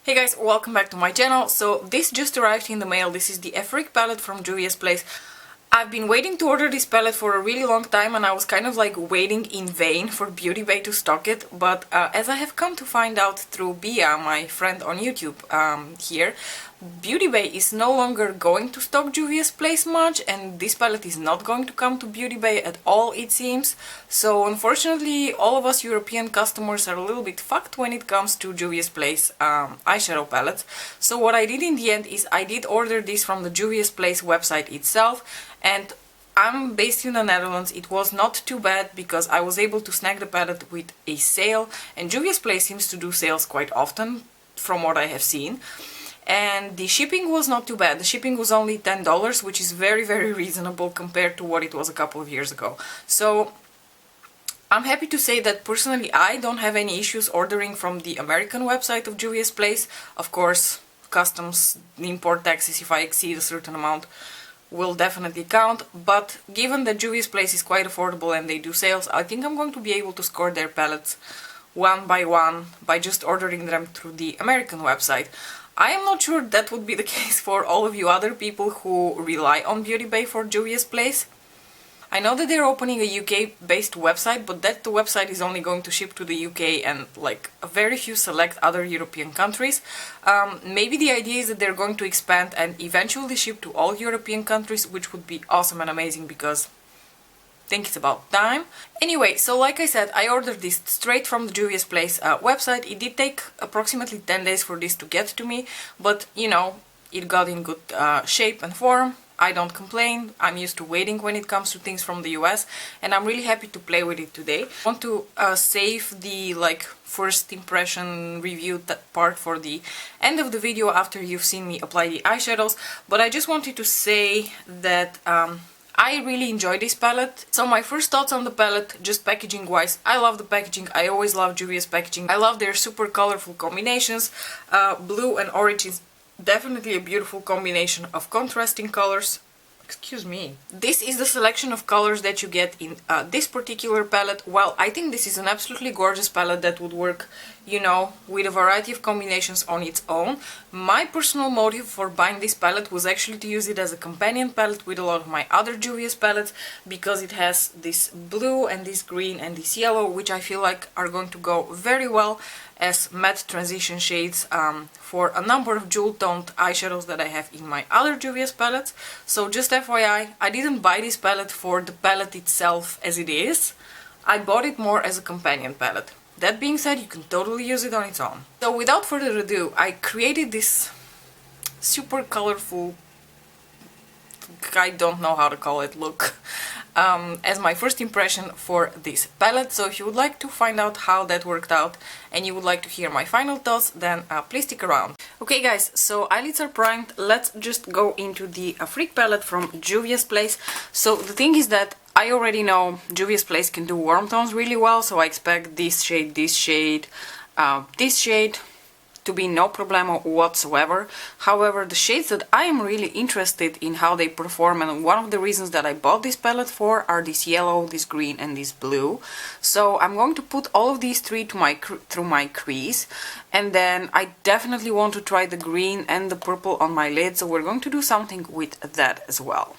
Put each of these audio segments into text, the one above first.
Hey guys, welcome back to my channel. So this just arrived in the mail. This is the Afrique palette from Juvia's place. I've been waiting to order this palette for a really long time and I was kind of like waiting in vain for Beauty Bay to stock it, but as I have come to find out through Bia, my friend on YouTube here, Beauty Bay is no longer going to stock Juvia's place much, and this palette is not going to come to Beauty Bay at all, it seems. So unfortunately all of us European customers are a little bit fucked when it comes to Juvia's place eyeshadow palettes. So what I did in the end is I did order this from the Juvia's place website itself, and I'm based in the Netherlands. It was not too bad because I was able to snag the palette with a sale, and Juvia's place seems to do sales quite often from what I have seen. And the shipping was not too bad. The shipping was only $10, which is very reasonable compared to what it was a couple of years ago. So I'm happy to say that personally I don't have any issues ordering from the American website of Juvia's place. Of course, customs, import taxes, if I exceed a certain amount, will definitely count, but given that Juvia's place is quite affordable and they do sales, I think I'm going to be able to score their palettes one by one by just ordering them through the American website. I am not sure that would be the case for all of you other people who rely on Beauty Bay for Juvia's place. I know that they're opening a UK-based website, but that the website is only going to ship to the UK and like a very few select other European countries. Maybe the idea is that they're going to expand and eventually ship to all European countries, which would be awesome and amazing because I think it's about time. Anyway, so like I said, I ordered this straight from the Juvia's place website. It did take approximately 10 days for this to get to me, but you know, it got in good shape and form. I don't complain. I'm used to waiting when it comes to things from the US, and I'm really happy to play with it today. I want to save the first impression review part for the end of the video after you've seen me apply the eyeshadows, but I just wanted to say that I really enjoy this palette. So my first thoughts on the palette, just packaging wise, I love the packaging. I always love Juvia's packaging. I love their super colorful combinations. Blue and orange is definitely a beautiful combination of contrasting colors. Excuse me. This is the selection of colors that you get in this particular palette. Well, I think this is an absolutely gorgeous palette that would work, you know, with a variety of combinations on its own. My personal motive for buying this palette was actually to use it as a companion palette with a lot of my other Juvia's palettes, because it has this blue and this green and this yellow, which I feel like are going to go very well as matte transition shades for a number of jewel toned eyeshadows that I have in my other Juvia's palettes. So just FYI, I didn't buy this palette for the palette itself as it is. I bought it more as a companion palette. That being said, you can totally use it on its own. So without further ado, I created this super colorful, I don't know how to call it, look, as my first impression for this palette. So if you would like to find out how that worked out and you would like to hear my final thoughts, then please stick around. Okay guys, so eyelids are primed. Let's just go into the Afrique palette from Juvia's place. So the thing is that I already know Juvia's place can do warm tones really well, so I expect this shade, this shade to be no problemo whatsoever. However, the shades that I am really interested in how they perform, and one of the reasons that I bought this palette for, are this yellow, this green and this blue. So I'm going to put all of these three through my crease, and then I definitely want to try the green and the purple on my lid, so we're going to do something with that as well.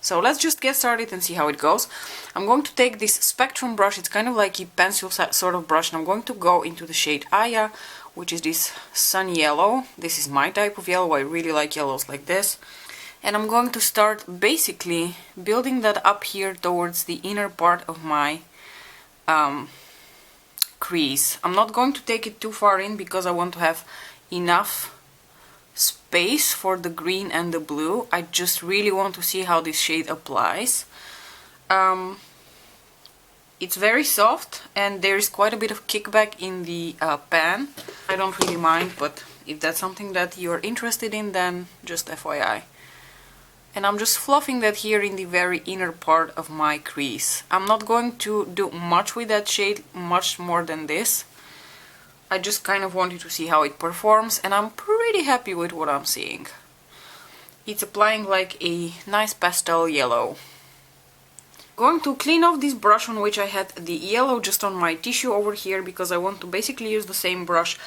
So let's just get started and see how it goes. I'm going to take this Spectrum brush. It's kind of like a pencil sort of brush, and I'm going to go into the shade Aya, which is this sun yellow. This is my type of yellow. I really like yellows like this. And I'm going to start basically building that up here towards the inner part of my crease. I'm not going to take it too far in because I want to have enough space for the green and the blue. I just really want to see how this shade applies. It's very soft and there is quite a bit of kickback in the pan. I don't really mind, but if that's something that you're interested in, then just FYI. And I'm just fluffing that here in the very inner part of my crease. I'm not going to do much with that shade, much more than this. I just kind of want you to see how it performs, and I'm pretty happy with what I'm seeing. It's applying like a nice pastel yellow. Going to clean off this brush on which I had the yellow just on my tissue over here, because I want to basically use the same brush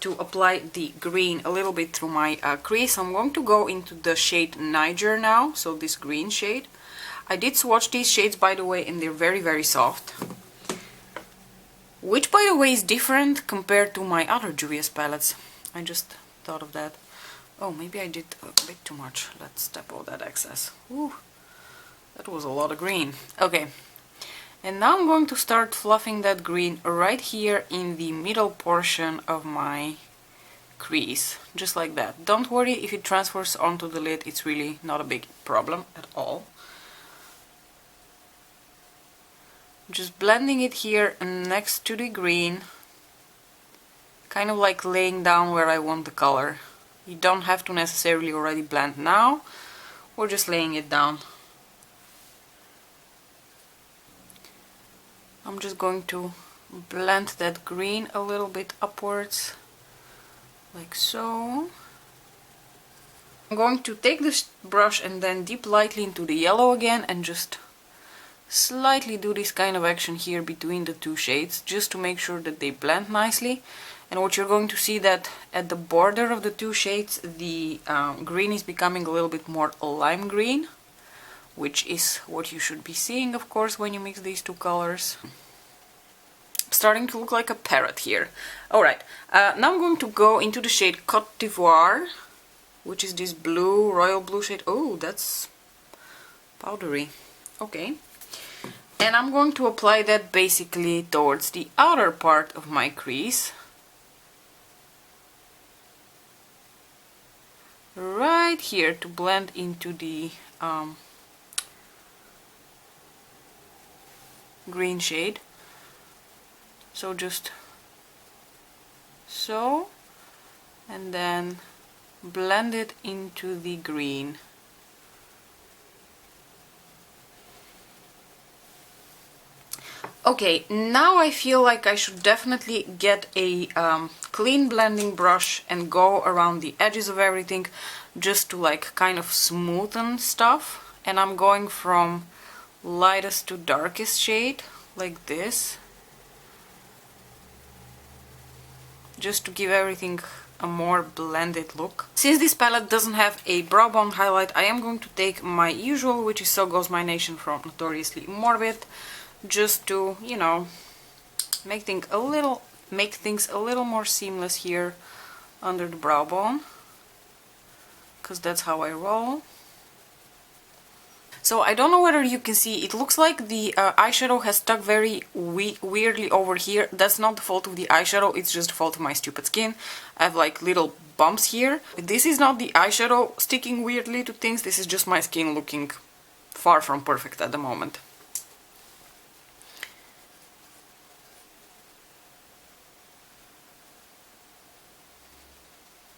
to apply the green a little bit through my crease. I'm going to go into the shade Niger now, so this green shade. I did swatch these shades, by the way, and they're very, very soft. Which, by the way, is different compared to my other Juvia's palettes. I just thought of that. Oh, maybe I did a bit too much. Let's step all that excess. Ooh, that was a lot of green. Okay, and now I'm going to start fluffing that green right here in the middle portion of my crease. Just like that. Don't worry if it transfers onto the lid. It's really not a big problem at all. Just blending it here next to the green. Kind of like laying down where I want the color. You don't have to necessarily already blend now. We're just laying it down. I'm just going to blend that green a little bit upwards, like so. I'm going to take this brush and then dip lightly into the yellow again and just slightly do this kind of action here between the two shades, just to make sure that they blend nicely. And what you're going to see that at the border of the two shades, the green is becoming a little bit more lime green, which is what you should be seeing, of course, when you mix these two colors. Starting to look like a parrot here. Alright, now I'm going to go into the shade Cote d'Ivoire, which is this blue, royal blue shade. Oh, that's powdery. Okay. And I'm going to apply that basically towards the outer part of my crease. Right here to blend into the green shade. So just so, and then blend it into the green. Okay, now I feel like I should definitely get a clean blending brush and go around the edges of everything just to like kind of smoothen stuff. And I'm going from lightest to darkest shade, like this. Just to give everything a more blended look. Since this palette doesn't have a brow bone highlight, I am going to take my usual, which is So Goes My Nation from Notoriously Morbid, just to, you know, make things a little more seamless here under the brow bone, because that's how I roll. So I don't know whether you can see, it looks like the eyeshadow has stuck very weirdly over here. That's not the fault of the eyeshadow, it's just the fault of my stupid skin. I have like little bumps here. This is not the eyeshadow sticking weirdly to things, this is just my skin looking far from perfect at the moment.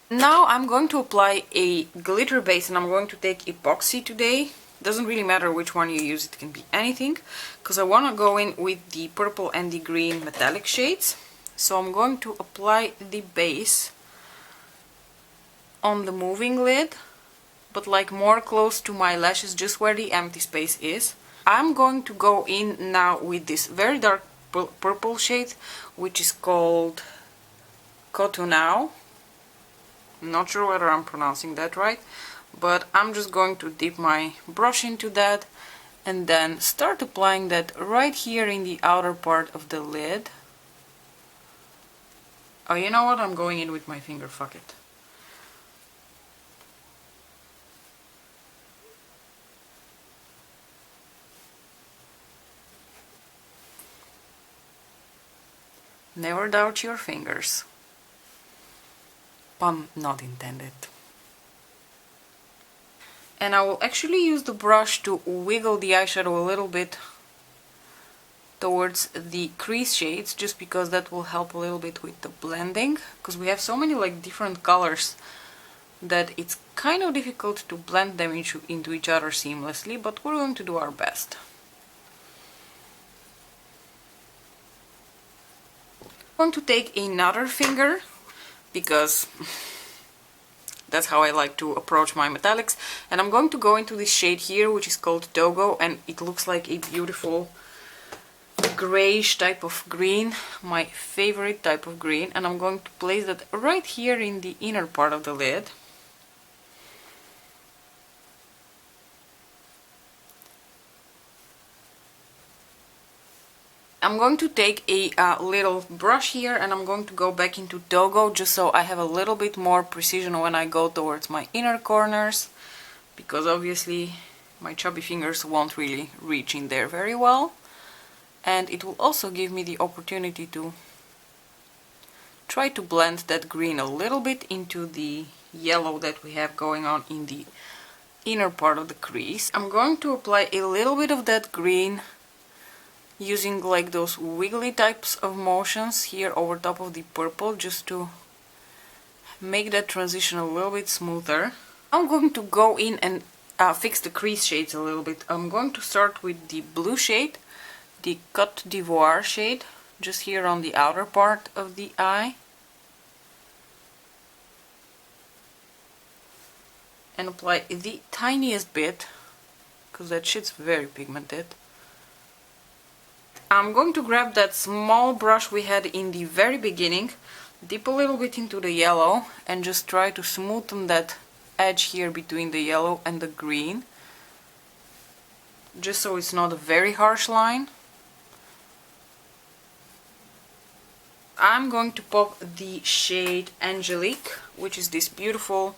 Now I'm going to apply a glitter base, and I'm going to take epoxy today. Doesn't really matter which one you use, it can be anything, because I want to go in with the purple and the green metallic shades. So I'm going to apply the base on the moving lid, but like more close to my lashes, just where the empty space is. I'm going to go in now with this very dark purple shade, which is called Cotonau. I'm not sure whether I'm pronouncing that right, but I'm just going to dip my brush into that and then start applying that right here in the outer part of the lid. Oh, you know what? I'm going in with my finger, fuck it. Never doubt your fingers. Pun not intended. And I will actually use the brush to wiggle the eyeshadow a little bit towards the crease shades, just because that will help a little bit with the blending, because we have so many like different colors that it's kind of difficult to blend them into each other seamlessly, but we're going to do our best. I'm going to take another finger, because that's how I like to approach my metallics, and I'm going to go into this shade here, which is called Togo, and it looks like a beautiful grayish type of green, my favorite type of green, and I'm going to place that right here in the inner part of the lid. I'm going to take a little brush here and I'm going to go back into Togo just so I have a little bit more precision when I go towards my inner corners, because obviously my chubby fingers won't really reach in there very well, and it will also give me the opportunity to try to blend that green a little bit into the yellow that we have going on in the inner part of the crease. I'm going to apply a little bit of that green using like those wiggly types of motions here over top of the purple, just to make that transition a little bit smoother. I'm going to go in and fix the crease shades a little bit. I'm going to start with the blue shade, the Côte d'Ivoire shade, just here on the outer part of the eye, and apply the tiniest bit, because that shit's very pigmented. I'm going to grab that small brush we had in the very beginning, dip a little bit into the yellow, and just try to smoothen that edge here between the yellow and the green, just so it's not a very harsh line. I'm going to pop the shade Angelique, which is this beautiful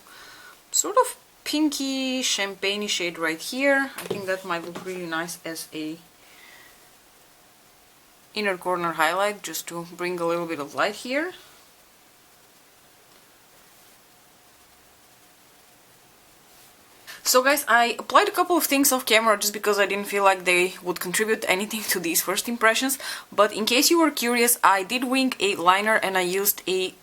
sort of pinky champagne shade right here. I think that might look really nice as a inner corner highlight, just to bring a little bit of light here. So guys, I applied a couple of things off camera just because I didn't feel like they would contribute anything to these first impressions, but in case you were curious, I did wing a liner and I used a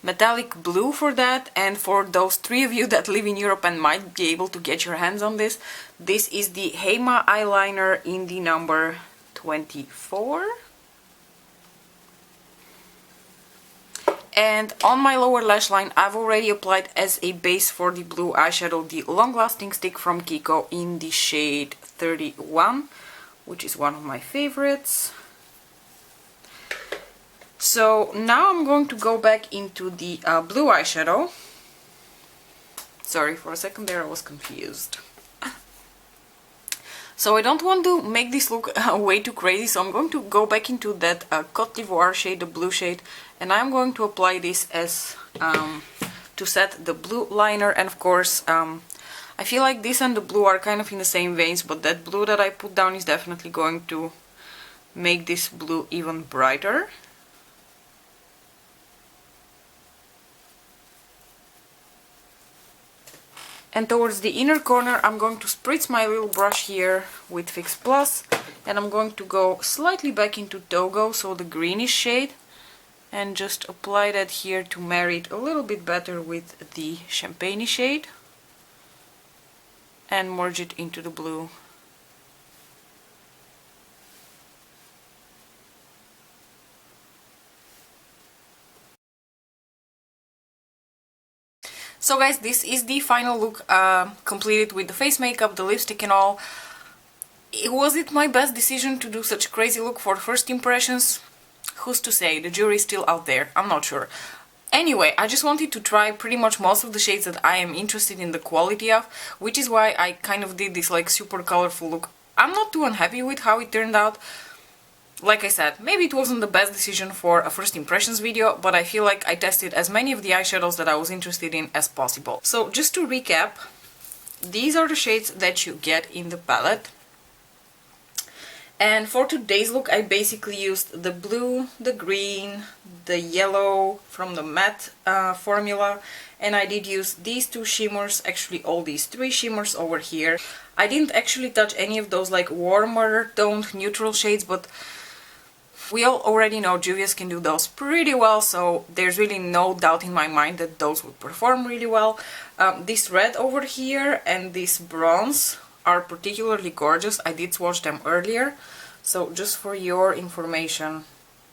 metallic blue for that. And for those 3 of you that live in Europe and might be able to get your hands on this, this is the Hema eyeliner in the number 24. And on my lower lash line I've already applied as a base for the blue eyeshadow the long lasting stick from Kiko in the shade 31, which is one of my favorites. So now I'm going to go back into the blue eyeshadow. Sorry, for a second there I was confused. So I don't want to make this look way too crazy, so I'm going to go back into that Côte d'Ivoire shade, the blue shade, and I'm going to apply this as to set the blue liner. And of course, I feel like this and the blue are kind of in the same veins, but that blue that I put down is definitely going to make this blue even brighter. And towards the inner corner I'm going to spritz my little brush here with Fix Plus, and I'm going to go slightly back into Togo, so the greenish shade, and just apply that here to marry it a little bit better with the champagne shade and merge it into the blue. So guys, this is the final look completed with the face makeup, the lipstick and all. Was it my best decision to do such a crazy look for first impressions? Who's to say? The jury's still out there. I'm not sure. Anyway, I just wanted to try pretty much most of the shades that I am interested in the quality of, which is why I kind of did this like super colorful look. I'm not too unhappy with how it turned out. Like I said, maybe it wasn't the best decision for a first impressions video, but I feel like I tested as many of the eyeshadows that I was interested in as possible. So just to recap, these are the shades that you get in the palette. And for today's look I basically used the blue, the green, the yellow from the matte formula, and I did use these 2 shimmers, actually all these 3 shimmers over here. I didn't actually touch any of those like warmer toned neutral shades, but we all already know Juvia's can do those pretty well, so there's really no doubt in my mind that those would perform really well. This red over here and this bronze are particularly gorgeous. I did swatch them earlier, so just for your information,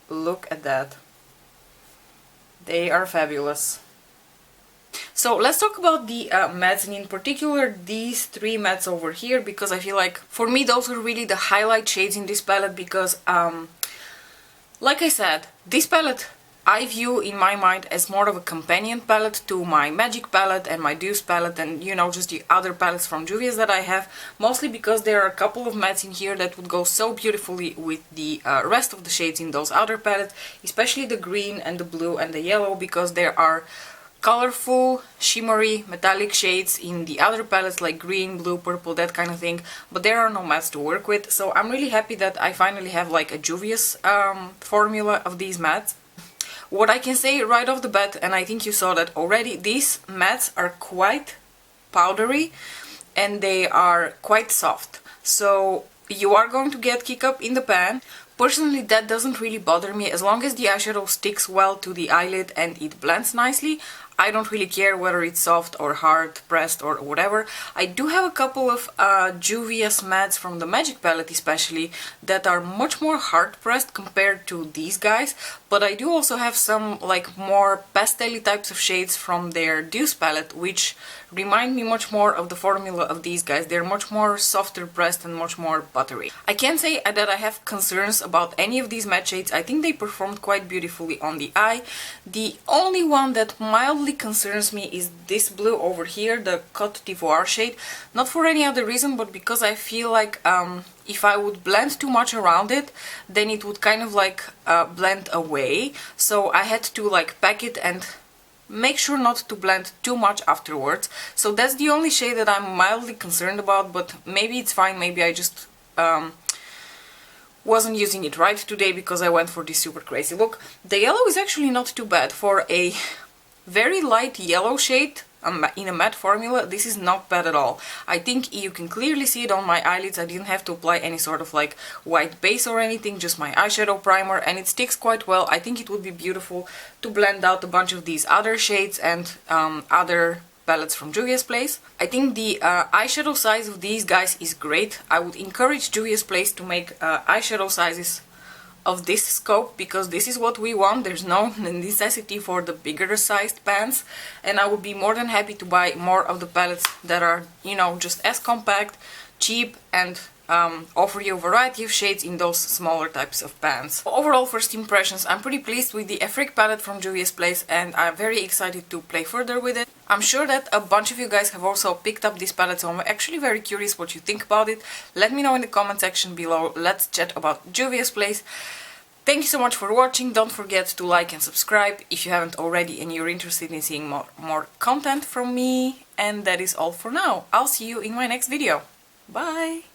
look at that. They are fabulous. So let's talk about the mattes, and in particular these three mattes over here, because I feel like for me those are really the highlight shades in this palette, because like I said, this palette I view in my mind as more of a companion palette to my Magic palette and my Deuce palette, and you know, just the other palettes from Juvia's that I have, mostly because there are a couple of mattes in here that would go so beautifully with the rest of the shades in those other palettes, especially the green and the blue and the yellow, because there are colorful, shimmery, metallic shades in the other palettes like green, blue, purple, that kind of thing, but there are no mattes to work with. So I'm really happy that I finally have like a Juvia's formula of these mattes. What I can say right off the bat, and I think you saw that already, these mattes are quite powdery and they are quite soft. So you are going to get kick up in the pan. Personally, that doesn't really bother me as long as the eyeshadow sticks well to the eyelid and it blends nicely. I don't really care whether it's soft or hard pressed or whatever. I do have a couple of Juvia's mattes from the Magic palette especially that are much more hard pressed compared to these guys, but I do also have some like more pastel-y types of shades from their Deuce palette, which remind me much more of the formula of these guys. They're much more softer pressed and much more buttery. I can't say that I have concerns about any of these matte shades. I think they performed quite beautifully on the eye. The only one that mildly concerns me is this blue over here, the Cote d'Ivoire shade. Not for any other reason, but because I feel like if I would blend too much around it, then it would kind of like blend away. So I had to like pack it and make sure not to blend too much afterwards. So that's the only shade that I'm mildly concerned about, but maybe it's fine. Maybe I just wasn't using it right today because I went for this super crazy look. The yellow is actually not too bad for a very light yellow shade in a matte formula. This is not bad at all. I think you can clearly see it on my eyelids. I didn't have to apply any sort of like white base or anything, just my eyeshadow primer, and it sticks quite well. I think it would be beautiful to blend out a bunch of these other shades and other palettes from Juvia's Place. I think the eyeshadow size of these guys is great. I would encourage Juvia's Place to make eyeshadow sizes of this scope, because this is what we want. There's no necessity for the bigger sized pans, and I would be more than happy to buy more of the palettes that are, you know, just as compact, cheap, and offer you a variety of shades in those smaller types of pans. Overall, first impressions, I'm pretty pleased with the Afrique palette from Juvia's Place, and I'm very excited to play further with it. I'm sure that a bunch of you guys have also picked up this palette, so I'm actually very curious what you think about it. Let me know in the comment section below. Let's chat about Juvia's Place. Thank you so much for watching. Don't forget to like and subscribe if you haven't already and you're interested in seeing more content from me. And that is all for now. I'll see you in my next video. Bye!